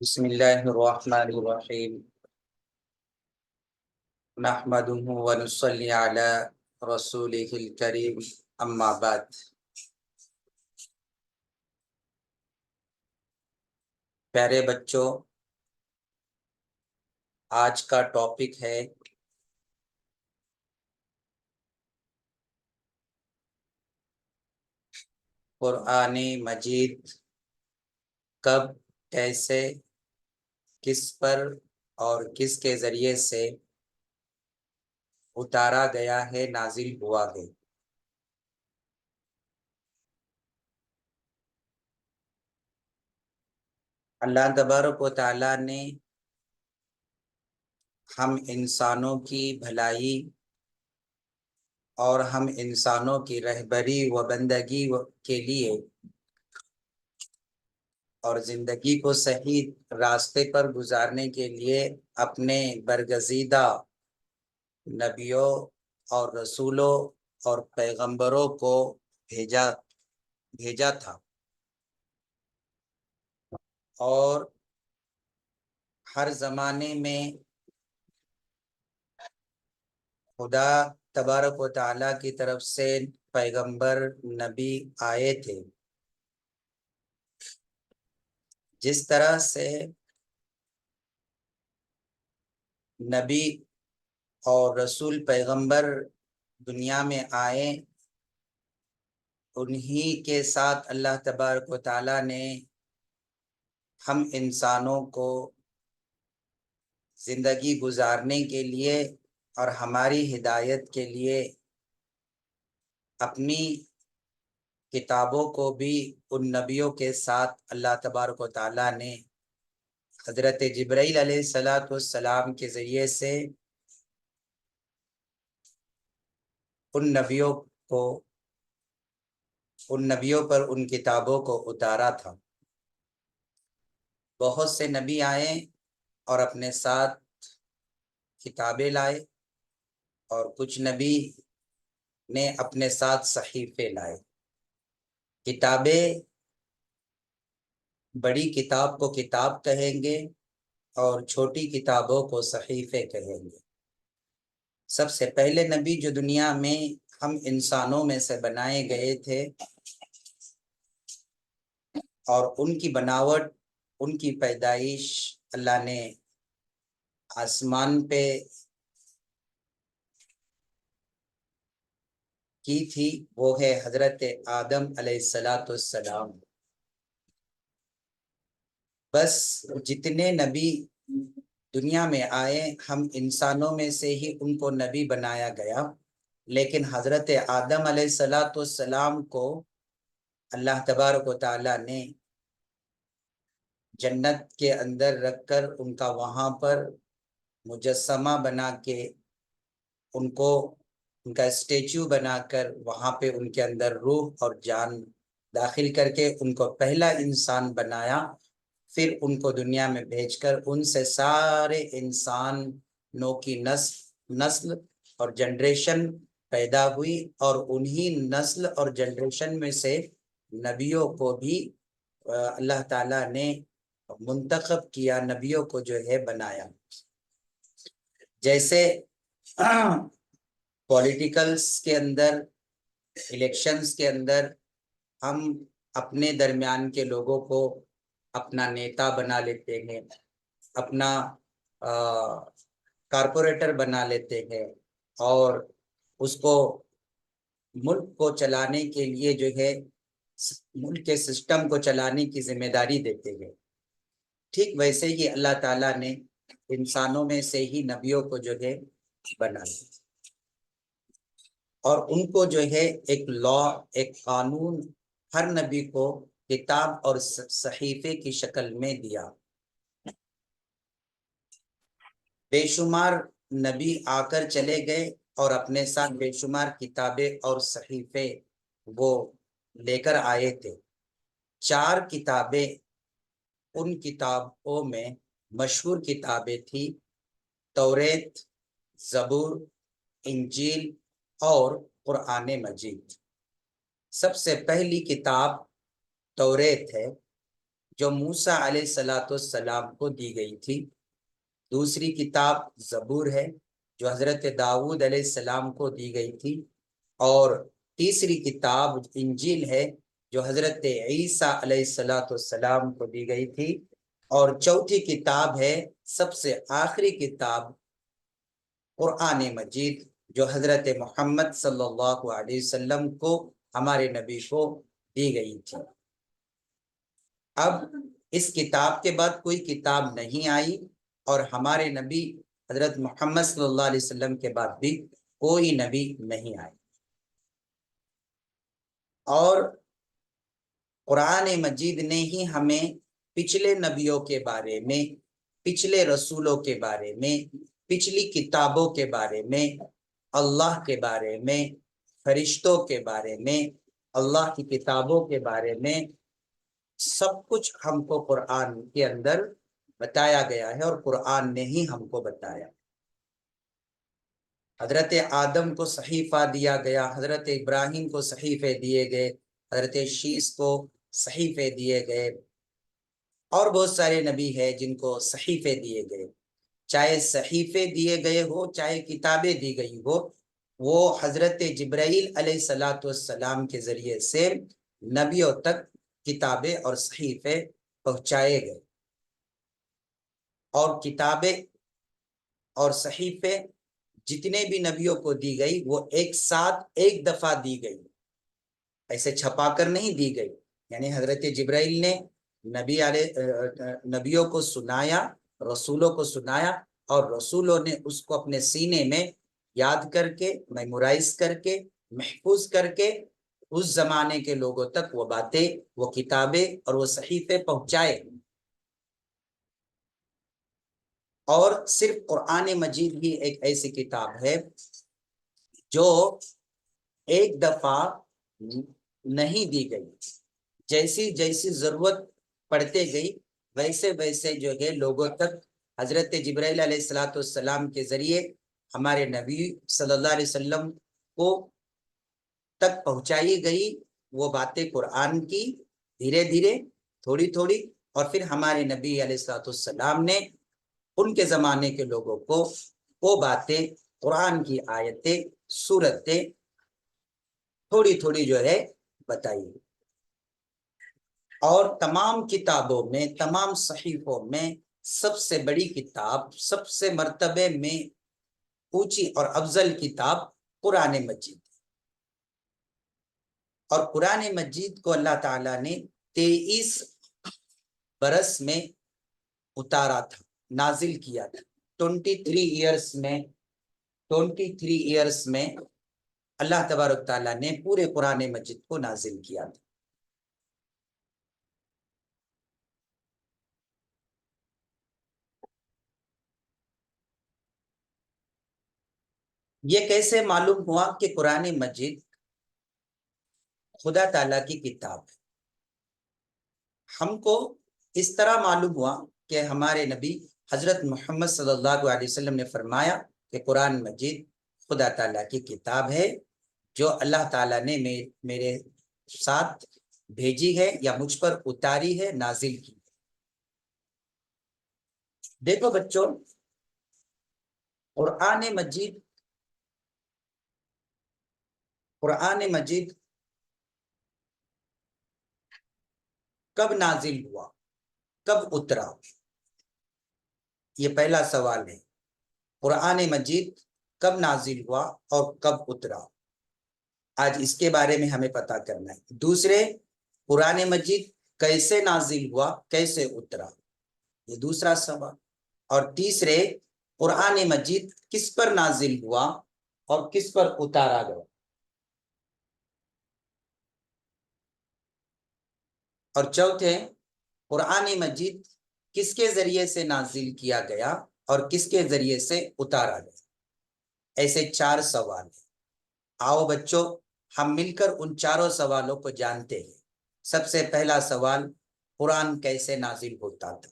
بسم اللہ الرحمن الرحیم نحمده ونصلی علی رسولہ الکریم اما بعد۔ پیارے بچوں، آج کا ٹاپک ہے قرآن مجید کب، کیسے، کس پر اور کس کے ذریعے سے اتارا گیا ہے، نازل ہوا ہے۔ اللہ تبارک و تعالی نے ہم انسانوں کی بھلائی اور ہم انسانوں کی رہبری و بندگی کے لیے اور زندگی کو صحیح راستے پر گزارنے کے لیے اپنے برگزیدہ نبیوں اور رسولوں اور پیغمبروں کو بھیجا تھا، اور ہر زمانے میں خدا تبارک و تعالیٰ کی طرف سے پیغمبر نبی آئے تھے۔ جس طرح سے نبی اور رسول پیغمبر دنیا میں آئے، انہی کے ساتھ اللہ تبارک و تعالیٰ نے ہم انسانوں کو زندگی گزارنے کے لیے اور ہماری ہدایت کے لیے اپنی کتابوں کو بھی ان نبیوں کے ساتھ اللہ تبارک و تعالیٰ نے حضرت جبرائیل علیہ السلام کے ذریعے سے ان نبیوں پر ان کتابوں کو اتارا تھا۔ بہت سے نبی آئے اور اپنے ساتھ کتابیں لائے، اور کچھ نبی نے اپنے ساتھ صحیفے لائے۔ کتابیں، بڑی کتاب کو کتاب کہیں گے اور چھوٹی کتابوں کو صحیفے کہیں گے۔ سب سے پہلے نبی جو دنیا میں ہم انسانوں میں سے بنائے گئے تھے، اور ان کی بناوٹ، ان کی پیدائش اللہ نے آسمان پہ کی تھی، وہ ہے حضرت آدم علیہ السلام۔ بس جتنے نبی دنیا میں آئے، ہم انسانوں میں سے ہی ان کو نبی بنایا گیا، لیکن حضرت آدم علیہ السلام کو اللہ تبارک و تعالیٰ نے جنت کے اندر رکھ کر ان کا وہاں پر مجسمہ بنا کے ان کا اسٹیچو بنا کر وہاں پہ ان کے اندر روح اور جان داخل کر کے ان کو پہلا انسان بنایا۔ پھر ان کو دنیا میں بھیج کر ان سے سارے انسانوں کی نسل اور جنریشن پیدا ہوئی، اور انہی نسل اور جنریشن میں سے نبیوں کو بھی اللہ تعالیٰ نے منتخب کیا، نبیوں کو جو ہے بنایا۔ جیسے پولیٹیکلز کے اندر، الیکشنز کے اندر ہم اپنے درمیان کے لوگوں کو اپنا نیتا بنا لیتے ہیں، اپنا کارپوریٹر بنا لیتے ہیں، اور اس کو ملک کو چلانے کے لیے جو ہے ملک کے سسٹم کو چلانے کی ذمہ داری دیتے ہیں۔ ٹھیک ویسے ہی اللہ تعالیٰ نے انسانوں میں سے ہی نبیوں کو جو ہے بنایا، اور ان کو جو ہے ایک لا، ایک قانون ہر نبی کو کتاب اور صحیفے کی شکل میں دیا۔ بے شمار نبی آ کر چلے گئے اور اپنے ساتھ بے شمار کتابیں اور صحیفے وہ لے کر آئے تھے۔ 4 کتابیں ان کتابوں میں مشہور کتابیں تھیں: توریت، زبور، انجیل اور قرآن مجید۔ سب سے پہلی کتاب توریت ہے، جو موسیٰ علیہ السلام کو دی گئی تھی، دوسری کتاب زبور ہے جو حضرت داؤد علیہ السلام کو دی گئی تھی، اور تیسری کتاب انجیل ہے جو حضرت عیسیٰ علیہ السلام کو دی گئی تھی، اور چوتھی کتاب ہے سب سے آخری کتاب قرآن مجید جو حضرت محمد صلی اللہ علیہ وسلم کو، ہمارے نبی کو دی گئی تھی۔ اب اس کتاب کے بعد کوئی کتاب نہیں آئی، اور ہمارے نبی حضرت محمد صلی اللہ علیہ وسلم کے بعد بھی کوئی نبی نہیں آئے۔ اور قرآن مجید نے ہی ہمیں پچھلے نبیوں کے بارے میں، پچھلے رسولوں کے بارے میں، پچھلی کتابوں کے بارے میں، اللہ کے بارے میں، فرشتوں کے بارے میں، اللہ کی کتابوں کے بارے میں سب کچھ ہم کو قرآن کے اندر بتایا گیا ہے، اور قرآن نے ہی ہم کو بتایا۔ حضرت آدم کو صحیفہ دیا گیا، حضرت ابراہیم کو صحیفے دیے گئے، حضرت شیس کو صحیفے دیے گئے، اور بہت سارے نبی ہیں جن کو صحیفے دیے گئے۔ چاہے صحیفے دیے گئے ہو، چاہے کتابیں دی گئی ہو، وہ حضرت جبرائیل علیہ السلام کے ذریعے سے نبیوں تک کتابیں اور صحیفے پہنچائے گئے، اور کتابیں اور صحیفے جتنے بھی نبیوں کو دی گئی وہ ایک ساتھ ایک دفعہ دی گئی، ایسے چھپا کر نہیں دی گئی۔ یعنی حضرت جبرائیل نے نبیوں کو سنایا، رسولوں کو سنایا، اور رسولوں نے اس کو اپنے سینے میں یاد کر کے، میمورائز کر کے، محفوظ کر کے اس زمانے کے لوگوں تک وہ باتیں، وہ کتابیں اور وہ صحیفے پہنچائے۔ اور صرف قرآن مجید ہی ایک ایسی کتاب ہے جو ایک دفعہ نہیں دی گئی، جیسی جیسی ضرورت پڑتے گئی ویسے ویسے جو ہے لوگوں تک حضرت جبرائیل علیہ السلام کے ذریعے ہمارے نبی صلی اللہ علیہ وسلم کو تک پہنچائی گئی وہ باتیں قرآن کی، دھیرے دھیرے، تھوڑی تھوڑی، اور پھر ہمارے نبی علیہ السلام نے ان کے زمانے کے لوگوں کو وہ باتیں، قرآن کی آیتیں، سورتیں تھوڑی تھوڑی جو ہے بتائی۔ اور تمام کتابوں میں، تمام صحیفوں میں سب سے بڑی کتاب، سب سے مرتبے میں اونچی اور افضل کتاب قرآن مجید، اور قرآن مجید کو اللہ تعالیٰ نے 23 برس میں اتارا تھا، نازل کیا تھا۔ 23 ایئرس میں اللہ تبارک تعالیٰ نے پورے قرآن مجید کو نازل کیا تھا۔ یہ کیسے معلوم ہوا کہ قرآن مجید خدا تعالیٰ کی کتاب ہے؟ ہم کو اس طرح معلوم ہوا کہ ہمارے نبی حضرت محمد صلی اللہ علیہ وسلم نے فرمایا کہ قرآن مجید خدا تعالیٰ کی کتاب ہے جو اللہ تعالیٰ نے میرے ساتھ بھیجی ہے یا مجھ پر اتاری ہے، نازل کی۔ دیکھو بچوں، قرآن مجید کب نازل ہوا، کب اترا؟ یہ پہلا سوال ہے۔ قرآن مجید کب نازل ہوا اور کب اترا؟ آج اس کے بارے میں ہمیں پتہ کرنا ہے۔ دوسرے، قرآن مجید کیسے نازل ہوا، کیسے اترا، یہ دوسرا سوال۔ اور تیسرے، قرآن مجید کس پر نازل ہوا اور کس پر اتارا گیا؟ اور چوتھے، قرآن مجید کس کے ذریعے سے نازل کیا گیا اور کس کے ذریعے سے اتارا گیا؟ ایسے 4 سوال ہیں۔ آؤ بچوں، ہم مل کر ان چاروں سوالوں کو جانتے ہیں۔ سب سے پہلا سوال، قرآن کیسے نازل ہوتا تھا؟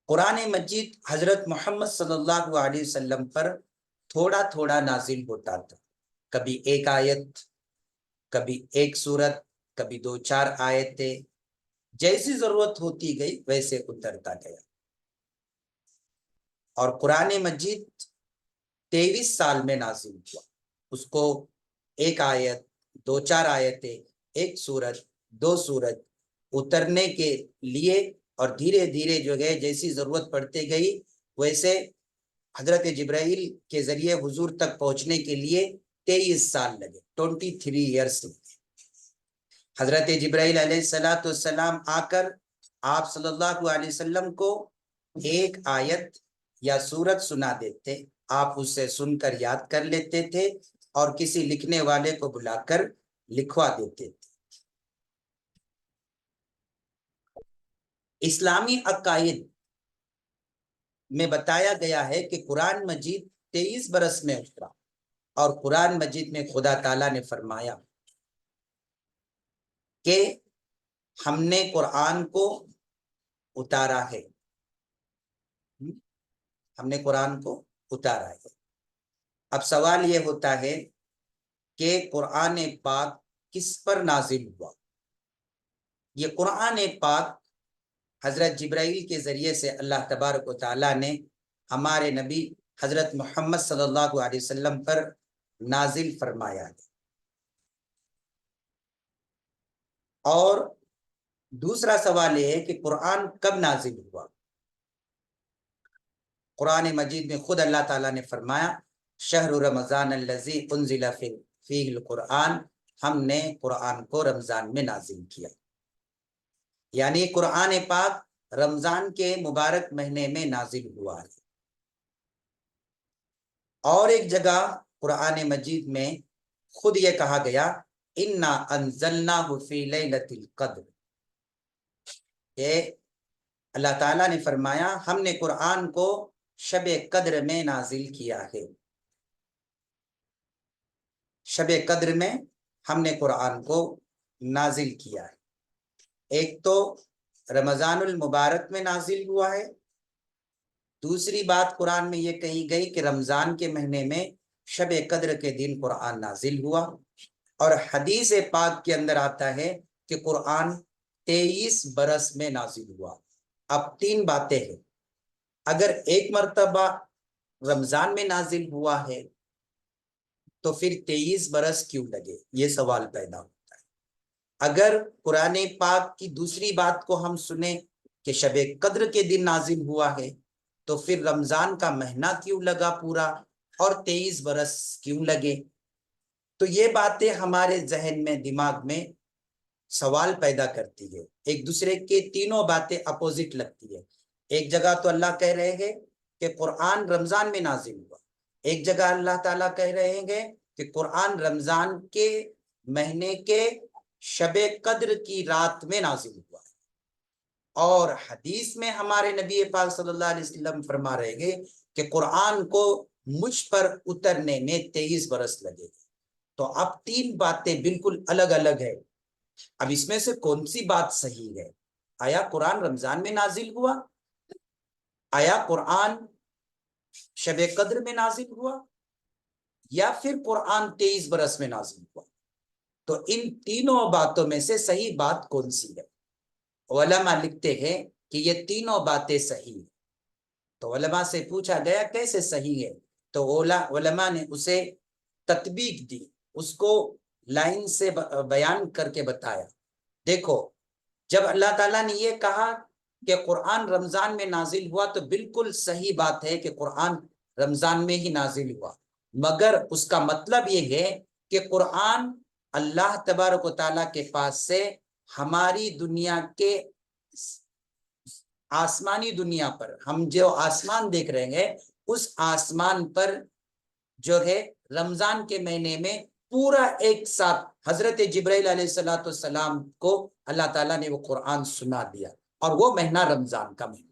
قرآن مجید حضرت محمد صلی اللہ علیہ وسلم پر تھوڑا تھوڑا نازل ہوتا تھا، کبھی ایک آیت، کبھی ایک سورت، کبھی 2-4 آیتیں، جیسی ضرورت ہوتی گئی ویسے اترتا گیا. اور قرآن مجید 23 سال میں نازل ہوا. اس کو ایک آیت، 2-4 آیتیں، ایک سورت، 2 سورت اترنے کے لیے، اور دھیرے دھیرے جو ہے جیسی ضرورت پڑتی گئی ویسے حضرت جبرائیل کے ذریعے حضور تک پہنچنے کے لیے 23 سال لگے، 23 ایئرس لگے. حضرت جبرائیل علیہ السلام آ کر آپ صلی اللہ علیہ وسلم کو ایک آیت یا سورت سنا دیتے، آپ اسے سن کر یاد کر لیتے تھے اور کسی لکھنے والے کو بلا کر لکھوا دیتے تھے. اسلامی عقائد میں بتایا گیا ہے کہ قرآن مجید 23 برس میں اترا، اور قرآن مجید میں خدا تعالیٰ نے فرمایا کہ ہم نے قرآن کو اتارا ہے، ہم نے قرآن کو اتارا ہے. اب سوال یہ ہوتا ہے کہ قرآن پاک کس پر نازل ہوا؟ یہ قرآن پاک حضرت جبرائیل کے ذریعے سے اللہ تبارک و تعالیٰ نے ہمارے نبی حضرت محمد صلی اللہ علیہ وسلم پر نازل فرمایا ہے. اور دوسرا سوال یہ ہے کہ قرآن کب نازل ہوا؟ قرآن مجید میں خود اللہ تعالیٰ نے فرمایا شہر رمضان الذی انزل فیہ القرآن، ہم نے قرآن کو رمضان میں نازل کیا. یعنی قرآن پاک رمضان کے مبارک مہینے میں نازل ہوا ہے. اور ایک جگہ قرآن مجید میں خود یہ کہا گیا انا انزلناہ فی لیلۃ القدر، کہ اللہ تعالیٰ نے فرمایا ہم نے قرآن کو شب قدر میں نازل کیا ہے. شب قدر میں ہم نے قرآن کو نازل کیا ہے. ایک تو رمضان المبارک میں نازل ہوا ہے، دوسری بات قرآن میں یہ کہی گئی کہ رمضان کے مہینے میں شب قدر کے دن قرآن نازل ہوا. اور حدیث پاک کے اندر آتا ہے کہ قرآن 23 برس میں نازل ہوا. اب 3 باتیں ہیں. اگر ایک مرتبہ رمضان میں نازل ہوا ہے تو پھر 23 برس کیوں لگے؟ یہ سوال پیدا ہوتا ہے. اگر قرآن پاک کی دوسری بات کو ہم سنیں کہ شب قدر کے دن نازل ہوا ہے تو پھر رمضان کا مہینہ کیوں لگا پورا اور 23 برس کیوں لگے؟ تو یہ باتیں ہمارے ذہن میں، دماغ میں سوال پیدا کرتی ہے. ایک دوسرے کے تینوں باتیں اپوزٹ لگتی ہے. ایک جگہ تو اللہ کہہ رہے ہیں کہ قرآن رمضان میں نازل ہوا، ایک جگہ اللہ تعالیٰ کہہ رہے ہیں کہ قرآن رمضان کے مہینے کے شب قدر کی رات میں نازل ہوا. اور حدیث میں ہمارے نبی پاک صلی اللہ علیہ وسلم فرما رہے ہیں کہ قرآن کو مجھ پر اترنے میں 23 برس لگے. تو اب 3 باتیں بالکل الگ الگ ہے. اب اس میں سے کون سی بات صحیح ہے؟ آیا قرآن رمضان میں نازل ہوا؟ آیا قرآن شب قدر میں نازل ہوا؟ یا پھر قرآن 23 برس میں نازل ہوا؟ تو ان تینوں باتوں میں سے صحیح بات کون سی ہے؟ علماء لکھتے ہیں کہ یہ تینوں باتیں صحیح ہیں. تو علماء سے پوچھا گیا کیسے صحیح ہے؟ تو علماء نے اسے تطبیق دی، اس کو لائن سے بیان کر کے بتایا. دیکھو، جب اللہ تعالیٰ نے یہ کہا کہ قرآن رمضان میں نازل ہوا تو بالکل صحیح بات ہے کہ قرآن رمضان میں ہی نازل ہوا، مگر اس کا مطلب یہ ہے کہ قرآن اللہ تبارک و تعالیٰ کے پاس سے ہماری دنیا کے آسمانی دنیا پر، ہم جو آسمان دیکھ رہے ہیں اس آسمان پر جو ہے رمضان کے مہینے میں پورا ایک ساتھ حضرت جبرائیل علیہ السلام کو اللہ تعالیٰ نے وہ قرآن سنا دیا، اور وہ مہینہ رمضان کا مہینہ.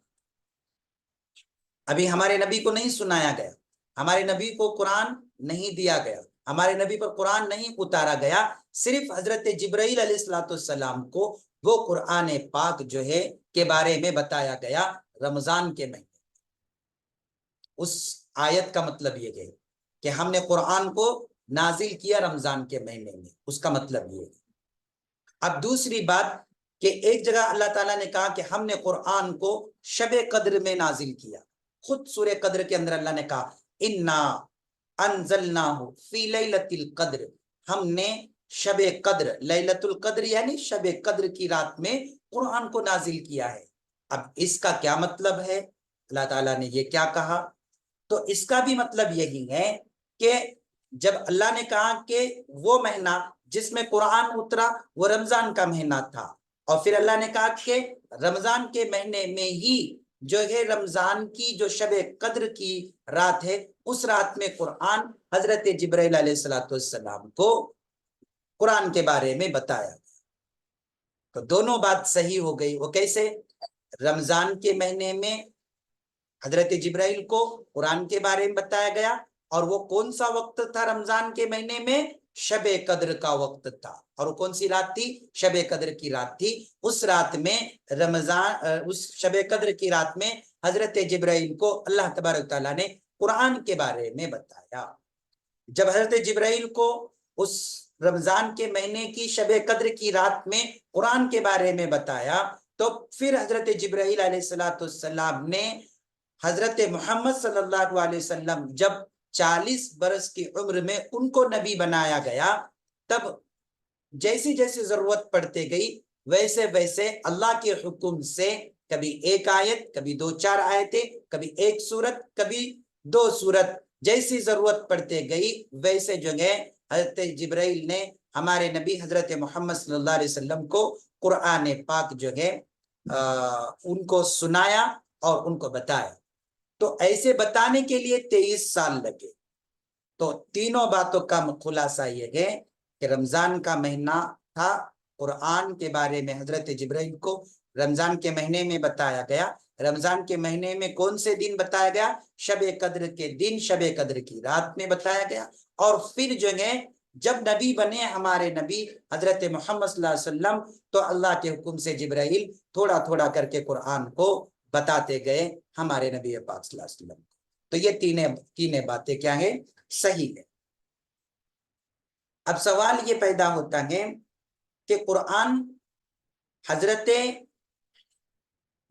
ابھی ہمارے نبی کو نہیں سنایا گیا، ہمارے نبی کو قرآن نہیں دیا گیا، ہمارے نبی پر قرآن نہیں اتارا گیا. صرف حضرت جبرائیل علیہ السلام کو وہ قرآن پاک جو ہے کے بارے میں بتایا گیا رمضان کے مہینے. اس آیت کا مطلب یہ ہے کہ ہم نے قرآن کو نازل کیا رمضان کے مہینے میں، اس کا مطلب یہ ہے. اب دوسری بات کہ ایک جگہ اللہ تعالیٰ نے کہا کہ ہم نے قرآن کو شب قدر میں نازل کیا. خود سورہ قدر کے اندر اللہ نے کہا انا انزلناہ فی لیلۃ القدر، ہم نے شب قدر، لیلۃ القدر یعنی شب قدر کی رات میں قرآن کو نازل کیا ہے. اب اس کا کیا مطلب ہے؟ اللہ تعالیٰ نے یہ کیا کہا؟ تو اس کا بھی مطلب یہی ہے کہ جب اللہ نے کہا کہ وہ مہینہ جس میں قرآن اترا وہ رمضان کا مہینہ تھا، اور پھر اللہ نے کہا کہ رمضان کے مہینے میں ہی جو ہے رمضان کی جو شب قدر کی رات ہے اس رات میں قرآن حضرت جبرائیل علیہ السلام کو قرآن کے بارے میں بتایا. تو دونوں بات صحیح ہو گئی. وہ کیسے؟ رمضان کے مہینے میں حضرت جبرائیل کو قرآن کے بارے میں بتایا گیا، اور وہ کون سا وقت تھا رمضان کے مہینے میں؟ شب قدر کا وقت تھا. اور وہ کون سی رات تھی؟ شب قدر کی رات تھی. اس رات میں اس شب قدر کی رات میں حضرت جبرائیل کو اللہ تبارک تعالیٰ نے قرآن کے بارے میں بتایا. جب حضرت جبرائیل کو اس رمضان کے مہینے کی شب قدر کی رات میں قرآن کے بارے میں بتایا، تو پھر حضرت جبرائیل علیہ السلام نے حضرت محمد صلی اللہ علیہ وسلم جب 40 برس کی عمر میں ان کو نبی بنایا گیا، تب جیسی جیسی ضرورت پڑتے گئی ویسے ویسے اللہ کے حکم سے کبھی ایک آیت، کبھی 2-4 آیتیں، کبھی ایک سورت، کبھی 2 سورت، جیسی ضرورت پڑتے گئی ویسے جو ہے حضرت جبرائیل نے ہمارے نبی حضرت محمد صلی اللہ علیہ وسلم کو قرآن پاک جو ہے ان کو سنایا اور ان کو بتایا. تو ایسے بتانے کے لیے 23 سال لگے. تو تینوں باتوں کا خلاصہ یہ ہے کہ رمضان کا مہینہ تھا، قرآن کے بارے میں حضرت جبرائیل کو رمضان کے مہینے میں بتایا گیا. رمضان کے مہینے میں کون سے دن بتایا گیا؟ شب قدر کے دن، شب قدر کی رات میں بتایا گیا. اور پھر جو ہے جب نبی بنے ہمارے نبی حضرت محمد صلی اللہ علیہ وسلم، تو اللہ کے حکم سے جبرائیل تھوڑا تھوڑا کر کے قرآن کو بتاتے گئے ہمارے نبی پاک صلی اللہ علیہ وسلم. تو یہ تینیں باتیں کیا ہیں؟ صحیح ہے. اب سوال یہ پیدا ہوتا ہے کہ قرآن حضرت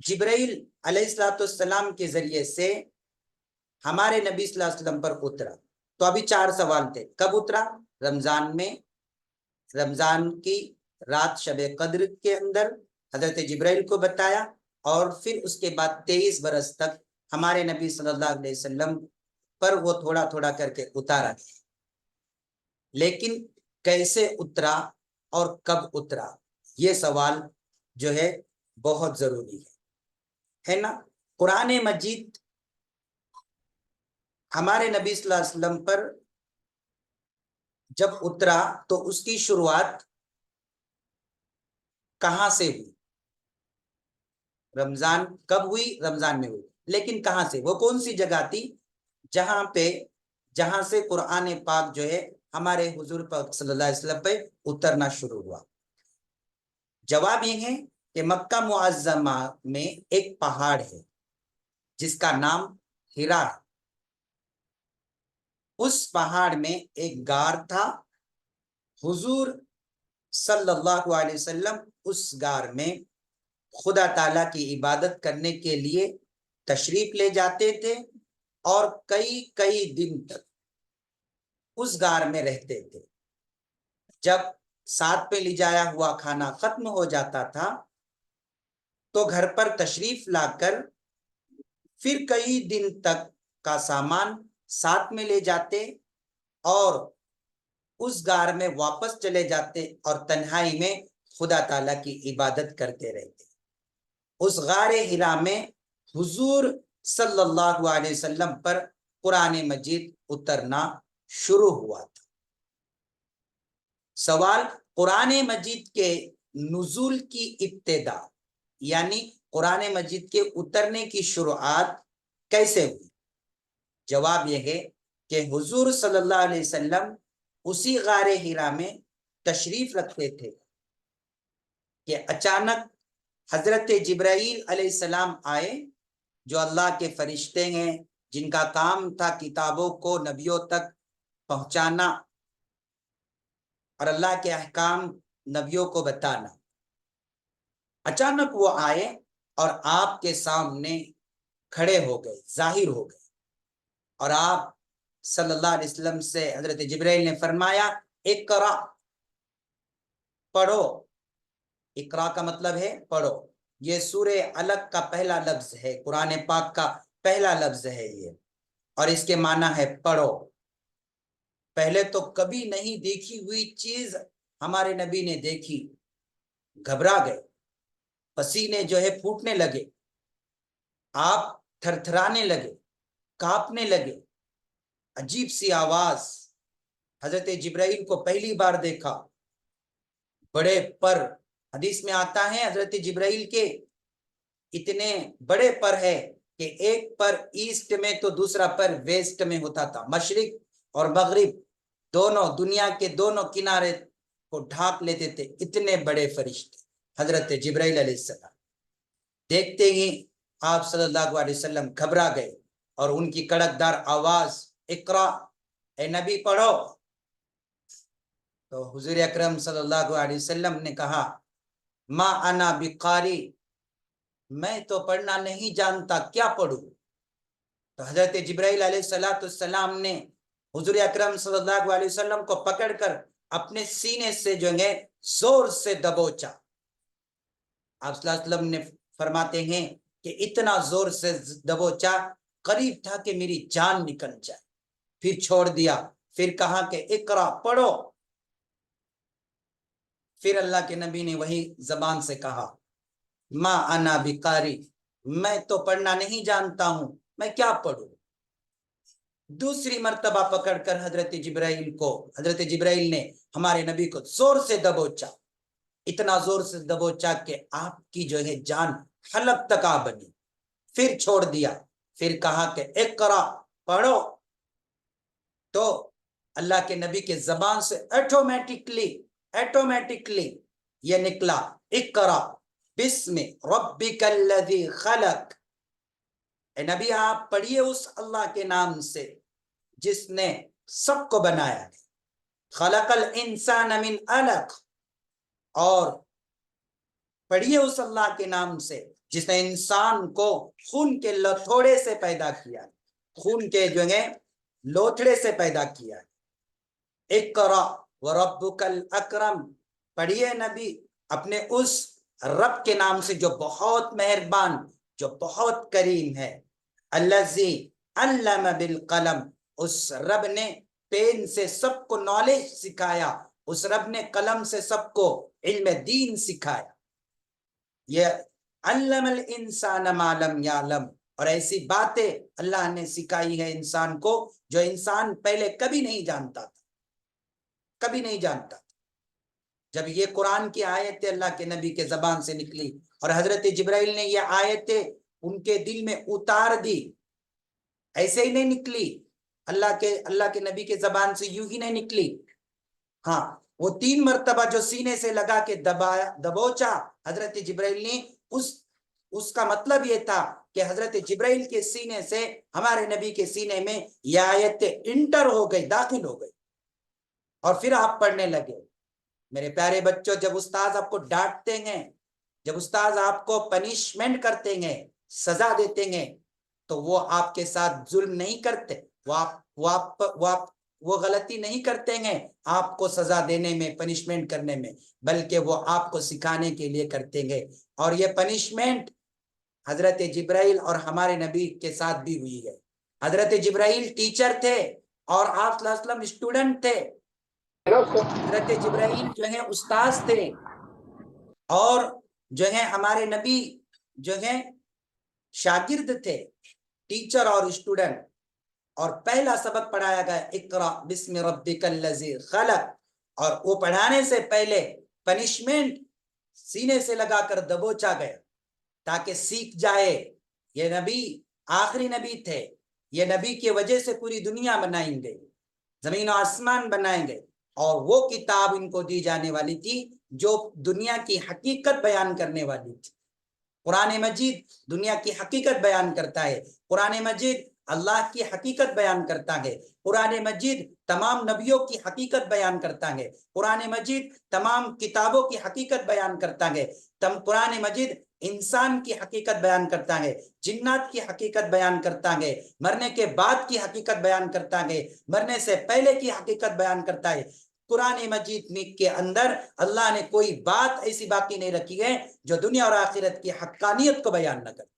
جبرائیل علیہ السلام کے ذریعے سے ہمارے نبی صلی اللہ علیہ وسلم پر اترا. تو ابھی 4 سوال تھے. کب اترا؟ رمضان میں، رمضان کی رات شب قدر کے اندر حضرت جبرائیل کو بتایا، اور پھر اس کے بعد 23 برس تک ہمارے نبی صلی اللہ علیہ وسلم پر وہ تھوڑا تھوڑا کر کے اتارا گیا. لیکن کیسے اترا اور کب اترا، یہ سوال جو ہے بہت ضروری ہے نا. قرآن مجید ہمارے نبی صلی اللہ علیہ وسلم پر جب اترا تو اس کی شروعات کہاں سے ہوئی؟ رمضان کب ہوئی؟ رمضان میں ہوئی. لیکن کہاں سے؟ وہ کون سی جگہ تھی جہاں سے قرآن پاک جو ہے ہمارے حضور پاک صلی اللہ علیہ وسلم پہ اترنا شروع ہوا؟ جواب یہ ہے کہ مکہ معظمہ میں ایک پہاڑ ہے جس کا نام ہرا ہے. اس پہاڑ میں ایک غار تھا. حضور صلی اللہ علیہ وسلم اس غار میں خدا تعالیٰ کی عبادت کرنے کے لیے تشریف لے جاتے تھے، اور کئی دن تک اس غار میں رہتے تھے. جب ساتھ پہ لے جایا ہوا کھانا ختم ہو جاتا تھا تو گھر پر تشریف لا کر پھر کئی دن تک کا سامان ساتھ میں لے جاتے اور اس غار میں واپس چلے جاتے اور تنہائی میں خدا تعالیٰ کی عبادت کرتے رہتے. اس غار ہرا میں حضور صلی اللہ علیہ وسلم پر قرآن مجید اترنا شروع ہوا تھا. سوال، قرآن مجید کے نزول کی ابتدا یعنی قرآن مجید کے اترنے کی شروعات کیسے ہوئی؟ جواب یہ ہے کہ حضور صلی اللہ علیہ وسلم اسی غار ہرا میں تشریف رکھتے تھے کہ اچانک حضرت جبرائیل علیہ السلام آئے، جو اللہ کے فرشتے ہیں جن کا کام تھا کتابوں کو نبیوں تک پہنچانا اور اللہ کے احکام نبیوں کو بتانا. اچانک وہ آئے اور آپ کے سامنے کھڑے ہو گئے، ظاہر ہو گئے، اور آپ صلی اللہ علیہ وسلم سے حضرت جبرائیل نے فرمایا اقرا، پڑھو۔ اقرا کا مطلب ہے پڑھو، یہ سورہ علق کا پہلا لفظ ہے، قرآن پاک کا پہلا لفظ ہے یہ، اور اس کے معنی ہے پڑھو۔ پہلے تو کبھی نہیں دیکھی ہوئی چیز ہمارے نبی نے دیکھی، گھبرا گئے، پسینے جو ہے پھوٹنے لگے، آپ تھرتھرانے لگے، کانپنے لگے، عجیب سی آواز۔ حضرت جبرائیل کو پہلی بار دیکھا، بڑے پر، حدیث میں آتا ہے حضرت جبرائیل کے اتنے بڑے پر ہے کہ ایک پر ایسٹ میں تو دوسرا پر ویسٹ میں ہوتا تھا، مشرق اور مغرب دونوں، دنیا کے دونوں کنارے کو ڈھانک لیتے تھے، اتنے بڑے فرشتے حضرت جبرائیل علیہ السلام۔ دیکھتے ہی آپ صلی اللہ علیہ وسلم گھبرا گئے، اور ان کی کڑکدار آواز اقرا، اے نبی پڑھو۔ تو حضور اکرم صلی اللہ علیہ وسلم نے کہا ما انا بقاری، میں تو پڑھنا نہیں جانتا، کیا پڑھوں؟ تو حضرت جبرائیل علیہ السلام نے حضور اکرم صلی اللہ علیہ وسلم کو پکڑ کر اپنے سینے سے جو ہے زور سے دبوچا۔ آپ صلی اللہ علیہ وسلم نے فرماتے ہیں کہ اتنا زور سے دبوچا، قریب تھا کہ میری جان نکل جائے، پھر چھوڑ دیا، پھر کہا کہ اقرا، پڑھو۔ پھر اللہ کے نبی نے وہی زبان سے کہا ما انا بقاری، میں تو پڑھنا نہیں جانتا ہوں، میں کیا پڑھوں؟ دوسری مرتبہ پکڑ کر حضرت جبرائیل نے ہمارے نبی کو زور سے دبوچا، اتنا زور سے دبوچا کہ آپ کی جو ہے جان حلق تک آ بنی، پھر چھوڑ دیا، پھر کہا کہ اقرا، پڑھو۔ تو اللہ کے نبی کے زبان سے ایٹومیٹکلی یہ نکلا اقرا بسم ربک الذی خلق، اے نبی آپ پڑھیے اس اللہ کے نام سے جس نے سب کو بنایا، خلق الانسان من علق، اور پڑھیے اس اللہ کے نام سے جس نے انسان کو خون کے لوتھڑے سے پیدا کیا، خون کے جو ہے لوتھڑے سے پیدا کیا۔ اقرا وربک الاکرم، پڑھیے نبی اپنے اس رب کے نام سے جو بہت مہربان، جو بہت کریم ہے، الذی علم بالقلم، اس رب نے پین سے سب کو نالج سکھایا، اس رب نے قلم سے سب کو علم دین سکھایا۔ یہ علم الانسان ما لم یعلم، اور ایسی باتیں اللہ نے سکھائی ہے انسان کو جو انسان پہلے کبھی نہیں جانتا تھا، کبھی نہیں جانتا تھا۔ جب یہ قرآن کی آیتیں اللہ کے نبی کے زبان سے نکلی اور حضرت جبرائیل نے یہ آیتیں ان کے دل میں اتار دی، ایسے ہی نہیں نکلی، اللہ کے نبی کے زبان سے یوں ہی نہیں نکلی، ہاں وہ 3 مرتبہ جو سینے سے لگا کے دبوچا حضرت جبرائیل نے، اس کا مطلب یہ تھا کہ حضرت جبرائیل کے سینے سے ہمارے نبی کے سینے میں یہ آیت انٹر ہو گئی، داخل ہو گئی، اور پھر آپ پڑھنے لگے۔ میرے پیارے بچوں، جب استاذ آپ کو ڈانٹتے ہیں، جب استاذ آپ کو پنشمنٹ کرتے ہیں، سزا دیتے ہیں، تو وہ آپ کے ساتھ ظلم نہیں کرتے، وہ غلطی نہیں کرتے ہیں آپ کو سزا دینے میں، پنشمنٹ کرنے میں، بلکہ وہ آپ کو سکھانے کے لیے کرتے ہیں۔ اور یہ پنشمنٹ حضرت جبرائیل اور ہمارے نبی کے ساتھ بھی ہوئی ہے۔ حضرت جبرائیل ٹیچر تھے اور آپ صلی اللہ علیہ وسلم اسٹوڈنٹ تھے۔ حضرت جبرائیل جو ہے استاذ تھے، اور جو ہے ہمارے نبی جو ہے شاگرد تھے، ٹیچر اور اسٹوڈنٹ۔ اور پہلا سبق پڑھایا گیا اقرا بسم ربک الذی خلق، اور وہ پڑھانے سے پہلے پنشمنٹ سینے سے لگا کر دبوچا گیا تاکہ سیکھ جائے۔ یہ نبی آخری نبی تھے، یہ نبی کی وجہ سے پوری دنیا بنائیں گے، زمین و آسمان بنائیں گے، اور وہ کتاب ان کو دی جانے والی تھی جو دنیا کی حقیقت بیان کرنے والی تھی۔ قرآن مجید دنیا کی حقیقت بیان کرتا ہے، قرآن مجید اللہ کی حقیقت بیان کرتا ہے، قرآن مجید تمام نبیوں کی حقیقت بیان کرتا ہے، قرآن مجید تمام کتابوں کی حقیقت بیان کرتا ہے، قرآن مجید انسان کی حقیقت بیان کرتا ہے، جنات کی حقیقت بیان کرتا ہے، مرنے کے بعد کی حقیقت بیان کرتا ہے، مرنے سے پہلے کی حقیقت بیان کرتا ہے۔ قرآن مجید کے اندر اللہ نے کوئی بات ایسی باقی نہیں رکھی ہے جو دنیا اور آخرت کی حقانیت کو بیان نہ کرتا۔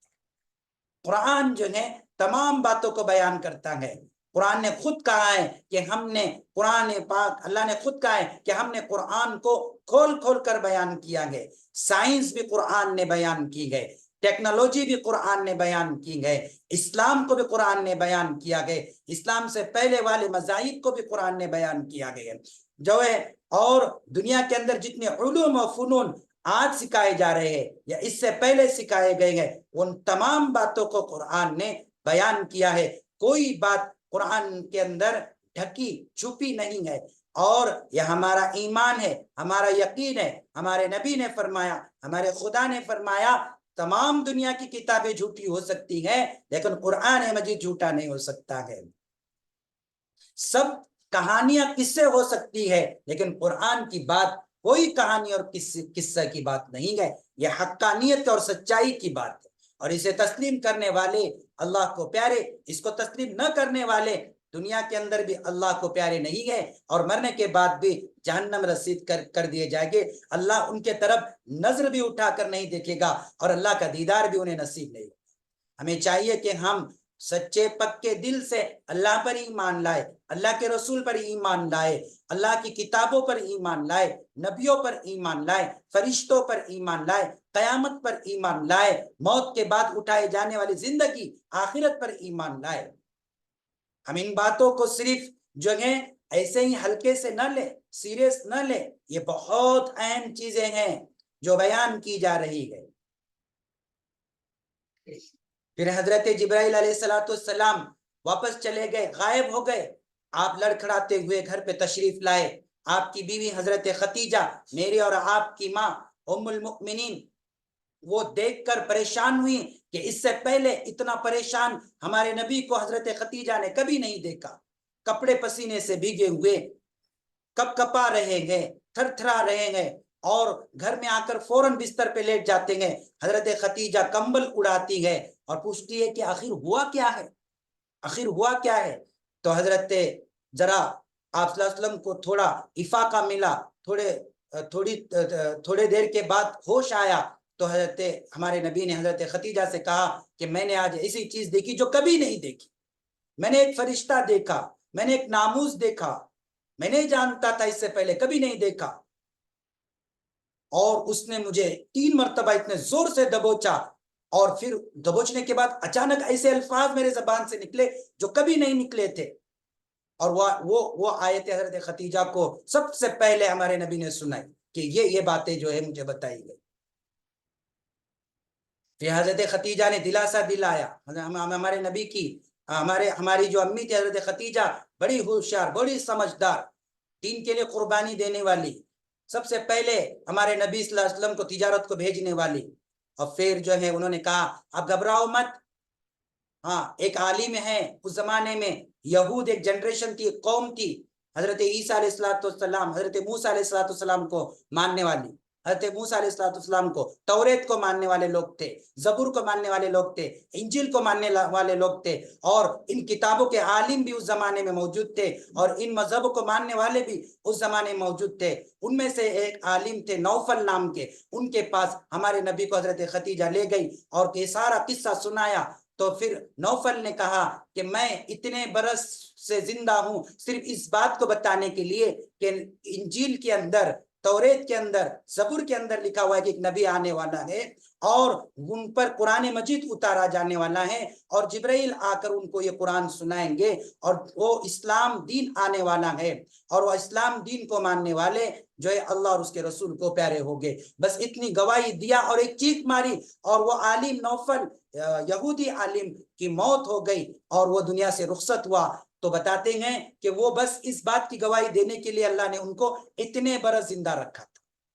قرآن جو ہے تمام باتوں کو بیان کرتا ہے۔ قرآن نے خود کہا ہے کہ ہم نے قرآن پاک، اللہ نے خود کہا ہے کہ ہم نے قرآن کو کھول کھول کر بیان کیا ہے۔ سائنس بھی قرآن نے بیان کی ہے، ٹیکنالوجی بھی قرآن نے بیان کی ہے، اسلام کو بھی قرآن نے بیان کیا ہے، اسلام سے پہلے والے مذاہب کو بھی قرآن نے بیان کیا ہے جو ہے، اور دنیا کے اندر جتنے علوم و فنون آج سکھائے جا رہے ہیں یا اس سے پہلے سکھائے گئے ہیں، ان تمام باتوں کو قرآن نے بیان کیا ہے۔ کوئی بات قرآن کے اندر ڈھکی چھپی نہیں ہے، اور یہ ہمارا ایمان ہے، ہمارا یقین ہے۔ ہمارے نبی نے فرمایا، ہمارے خدا نے فرمایا، تمام دنیا کی کتابیں جھوٹی ہو سکتی ہیں لیکن قرآن مجید جھوٹا نہیں ہو سکتا ہے۔ سب کہانیاں قصے ہو سکتی ہے لیکن قرآن کی بات کوئی کہانی اور قصہ کی بات نہیں ہے، یہ حقانیت اور سچائی کی بات ہے، اور اسے تسلیم کرنے والے اللہ کو پیارے، اس کو تسلیم نہ کرنے والے دنیا کے اندر بھی اللہ کو پیارے نہیں ہے، اور مرنے کے بعد بھی جہنم رسید کر دیے جائیں گے۔ اللہ ان کے طرف نظر بھی اٹھا کر نہیں دیکھے گا اور اللہ کا دیدار بھی انہیں نصیب نہیں ہوگا۔ ہمیں چاہیے کہ ہم سچے پکے دل سے اللہ پر ایمان لائے، اللہ کے رسول پر ایمان لائے، اللہ کی کتابوں پر ایمان لائے، نبیوں پر ایمان لائے، فرشتوں پر ایمان لائے، قیامت پر ایمان لائے، موت کے بعد اٹھائے جانے والی زندگی آخرت پر ایمان لائے۔ ہم ان باتوں کو صرف جو ہے ایسے ہی ہلکے سے نہ لیں، سیریس نہ لیں، یہ بہت اہم چیزیں ہیں جو بیان کی جا رہی ہے۔ پھر حضرت جبرائیل علیہ السلام واپس چلے گئے، غائب ہو گئے۔ آپ لڑکھڑاتے ہوئے گھر پہ تشریف لائے۔ آپ کی بیوی حضرت ختیجہ، میری اور آپ کی ماں ام المؤمنین، وہ دیکھ کر پریشان ہوئی کہ اس سے پہلے اتنا پریشان ہمارے نبی کو حضرت ختیجہ نے کبھی نہیں دیکھا۔ کپڑے پسینے سے بھیگے ہوئے، کپ کپا رہے ہیں، تھر تھرا رہے ہیں، اور گھر میں آ کر فوراً بستر پہ لیٹ جاتے ہیں۔ حضرت ختیجہ کمبل اڑاتی ہے اور پوچھتی ہے کہ آخر ہوا کیا ہے، آخر ہوا کیا ہے؟ تو حضرت ذرا آپ صلی اللہ علیہ وسلم کو تھوڑا افاقہ ملا، تھوڑے دیر کے بعد ہوش آیا، تو حضرت ہمارے نبی نے حضرت ختیجہ سے کہا کہ میں نے آج ایسی چیز دیکھی جو کبھی نہیں دیکھی، میں نے ایک فرشتہ دیکھا، میں نے ایک ناموس دیکھا، میں نہیں جانتا تھا اس سے پہلے، کبھی نہیں دیکھا، اور اس نے مجھے 3 مرتبہ اتنے زور سے دبوچا، اور پھر دبوچنے کے بعد اچانک ایسے الفاظ میرے زبان سے نکلے جو کبھی نہیں نکلے تھے، اور وہ آیت حضرت ختیجہ کو سب سے پہلے ہمارے نبی نے سنائی کہ یہ باتیں جو ہے مجھے بتائی گئی۔ پھر حضرت ختیجہ نے دلاسا دلایا، ہمارے نبی کی ہماری جو امی تھی حضرت ختیجہ، بڑی ہوشیار، بڑی سمجھدار، دین کے لیے قربانی دینے والی، سب سے پہلے ہمارے نبی صلی اللہ علیہ وسلم کو تجارت کو بھیجنے والی، اور پھر جو ہے انہوں نے کہا اب گھبراؤ مت، ہاں ایک عالم ہے اس زمانے میں، یہود ایک جنریشن تھی، ایک قوم تھی، حضرت عیسیٰ علیہ السلام، حضرت موسیٰ علیہ السلام کو ماننے والی، حضرت موسیٰ علیہ السلام کو، توریت کو ماننے والے لوگ تھے، زبور کو ماننے والے لوگ تھے، انجیل کو ماننے والے لوگ تھے، اور ان کتابوں کے عالم بھی اس زمانے میں موجود تھے، اور ان مذہبوں کو ماننے والے بھی اس زمانے میں موجود تھے۔ ان میں سے ایک عالم تھے نوفل نام کے، ان کے پاس ہمارے نبی کو حضرت ختیجہ لے گئی اور یہ سارا قصہ سنایا۔ تو پھر نوفل نے کہا کہ میں اتنے برس سے زندہ ہوں صرف اس بات کو بتانے کے لیے کہ انجیل کے اندر، توریت کے اندر، زبور کے اندر لکھا ہوا ہے کہ ایک نبی آنے والا ہے اور ان پر قرآن مجید اتارا جانے والا ہے، اور جبرائیل آ کر ان کو یہ قرآن سنائیں گے، اور وہ اسلام دین آنے والا ہے، اور وہ اسلام دین کو ماننے والے جو ہے اللہ اور اس کے رسول کو پیارے ہو گئے۔ بس اتنی گواہی دیا اور ایک چیخ ماری، اور وہ عالم نوفل یہودی عالم کی موت ہو گئی اور وہ دنیا سے رخصت ہوا۔ تو بتاتے ہیں کہ وہ بس اس بات کی گواہی دینے کے لیے اللہ نے ان کو اتنے برس زندہ رکھا۔